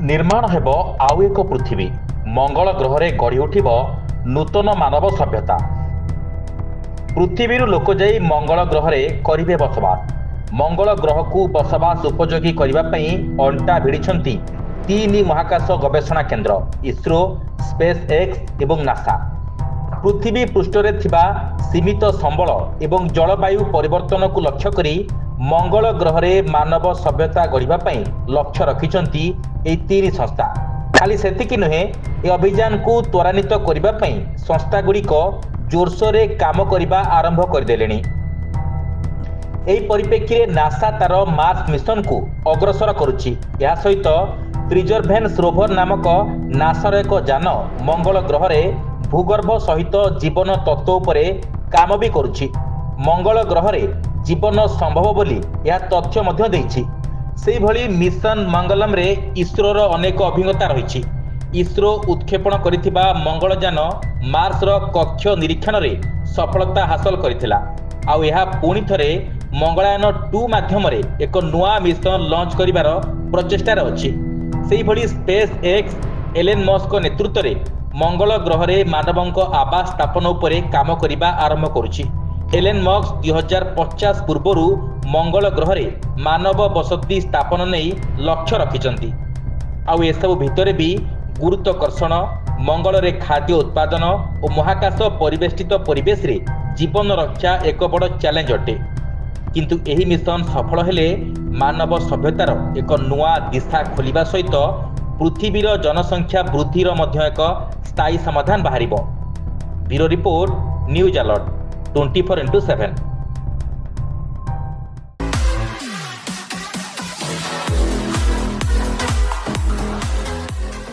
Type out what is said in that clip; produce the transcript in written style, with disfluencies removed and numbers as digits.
निर्माण हेब आउ एक पृथ्वी मंगल ग्रह गढ़ी उठिब नूतन मानव सभ्यता। पृथ्वी लोक जाई मंगल ग्रह करिवे बसवास। मंगल ग्रह को बसवास उपयोगी करने अंटा भिड़ी तीन महाकाश गवेषणा केन्द्र इसरो, स्पेस एक्स एवं नासा। पृथ्वी पृष्ठरे थिबा सीमित संबल एवं जलवायु परिवर्तन को लक्ष्य करी मंगल ग्रह मानव सभ्यता गढ़ा लक्ष्य रखिंट तीन संस्था। खाली सेतिकी नुहे, ए अभियान को त्वरान्वित करने संस्था गुड़िक जोरसोर काम करने आरंभ करदेले। परिप्रेक्षी नासा तार मार्स मिशन को अग्रसर करुच्ची। या सहित प्रिजर्भेन्स रोभर नामक नासार एक जान मंगल ग्रह भूगर्भ सहित जीवन तत्व उपरे काम भी करुच्ची। मंगल ग्रह जीवन संभव बोली यह तथ्य मध्य देइछि। सेहि भली मिशन मंगलम रे इसरोर अनेक अभिज्ञता रही। इसरो उत्क्षेपण करिथिबा मंगलयान मार्स रो कक्ष निरीक्षण रे सफलता हासिल करिथिला। आउ यह पुणी थरे मंगलयान 2 माध्यम रे एक नुआ मिशन लॉन्च करिवार प्रचेष्टा रे अछि। सेहि भली स्पेस एक्स एलन मस्क नेतृत्व रे मंगल ग्रह रे मानवंक आवास स्थापन उपरे काम करिबा आरंभ करुछि। एलन मस्क 2050 पूर्वरु मंगल ग्रह रे मानव बसति स्थापन नहीं लक्ष्य रखिचंती। आउ एसबु भितरे भी गुरुत्वाकर्षण, मंगल रे खाद्य उत्पादन और महाकाश परिवेष्टित परिवेश रे जीवन रक्षा एक बड़ चैलेंज अटे। किंतु एही मिशन सफल हेले मानव सभ्यतार एक नुआ दिशा खोलिबा सहित पृथ्वीर जनसंख्या वृद्धिर मध्य एक स्थायी समाधान बाहरिबो। Bureau report, news alert 24x7।